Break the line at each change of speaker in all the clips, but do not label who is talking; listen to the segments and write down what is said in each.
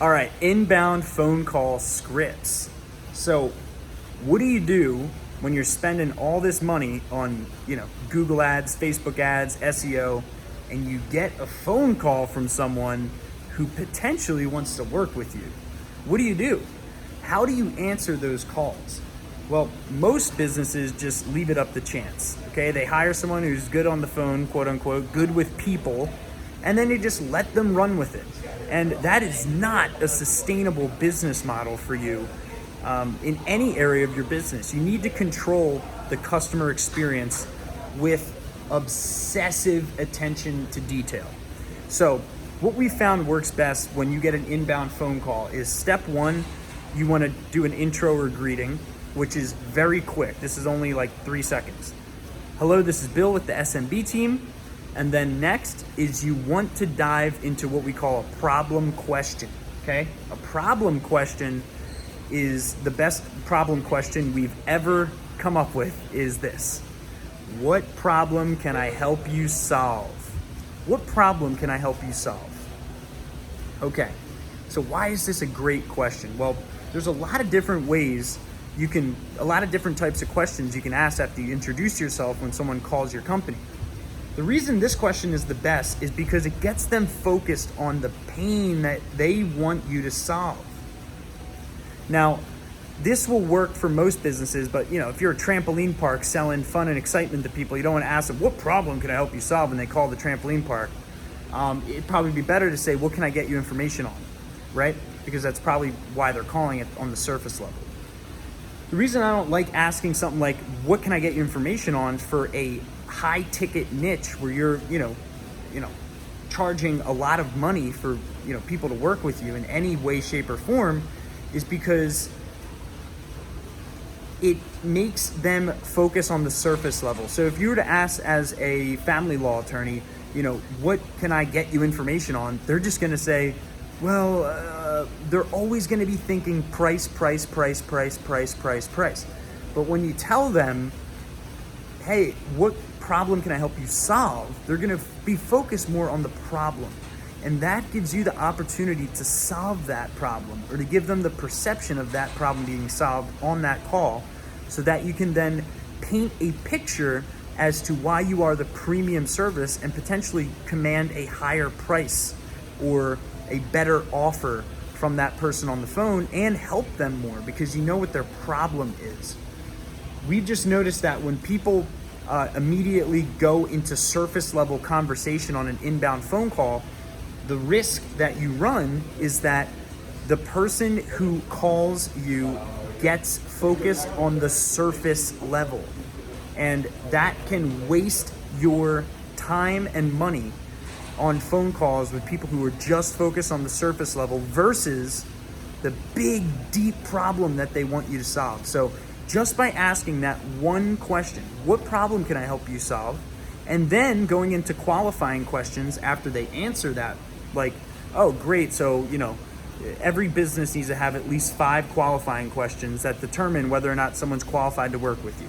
All right, inbound phone call scripts. So what do you do when you're spending all this money on, Google ads, Facebook ads, SEO, and you get a phone call from someone who potentially wants to work with you? What do you do? How do you answer those calls? Well, most businesses just leave it up to chance. Okay, they hire someone who's good on the phone, quote unquote, good with people, and then you just let them run with it. And that is not a sustainable business model for you in any area of your business. You need to control the customer experience with obsessive attention to detail. So what we found works best when you get an inbound phone call is step one, you want to do an intro or greeting, which is very quick. This is only like 3 seconds. Hello, this is Bill with the SMB team. And then next is you want to dive into what we call a problem question, okay? A problem question is the best problem question we've ever come up with is this. What problem can I help you solve? What problem can I help you solve? Okay, so why is this a great question? Well, there's a lot of different ways a lot of different types of questions you can ask after you introduce yourself when someone calls your company. The reason this question is the best is because it gets them focused on the pain that they want you to solve. Now, this will work for most businesses, but if you're a trampoline park selling fun and excitement to people, you don't want to ask them, what problem can I help you solve? And they call the trampoline park. It'd probably be better to say, what can I get you information on, right? Because that's probably why they're calling it on the surface level. The reason I don't like asking something like, what can I get you information on for a high ticket niche where you're, charging a lot of money for, people to work with you in any way, shape, or form is because it makes them focus on the surface level. So if you were to ask as a family law attorney, what can I get you information on? They're just going to say, well, they're always going to be thinking price. But when you tell them, hey, what problem can I help you solve? They're going to be focused more on the problem. And that gives you the opportunity to solve that problem or to give them the perception of that problem being solved on that call so that you can then paint a picture as to why you are the premium service and potentially command a higher price or a better offer from that person on the phone and help them more because you know what their problem is. We've just noticed that when people immediately go into surface level conversation on an inbound phone call, the risk that you run is that the person who calls you gets focused on the surface level. And that can waste your time and money on phone calls with people who are just focused on the surface level versus the big, deep problem that they want you to solve. So just by asking that one question, what problem can I help you solve? And then going into qualifying questions after they answer that, like, oh, great, so, every business needs to have at least 5 qualifying questions that determine whether or not someone's qualified to work with you,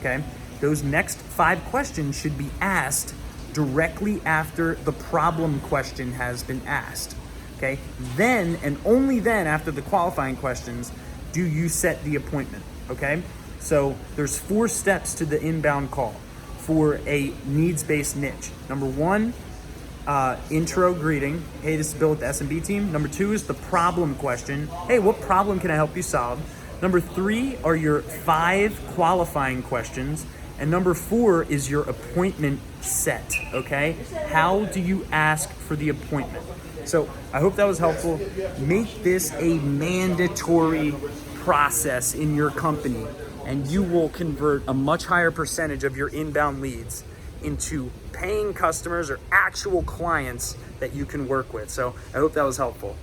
okay? Those next 5 questions should be asked directly after the problem question has been asked, okay? Then, and only then, after the qualifying questions, do you set the appointment, okay? So there's 4 steps to the inbound call for a needs-based niche. Number 1, intro greeting. Hey, this is Bill with the SMB team. Number 2 is the problem question. Hey, what problem can I help you solve? Number 3 are your 5 qualifying questions. And number 4 is your appointment set, okay? How do you ask for the appointment? So I hope that was helpful. Make this a mandatory process in your company, and you will convert a much higher percentage of your inbound leads into paying customers or actual clients that you can work with. So I hope that was helpful.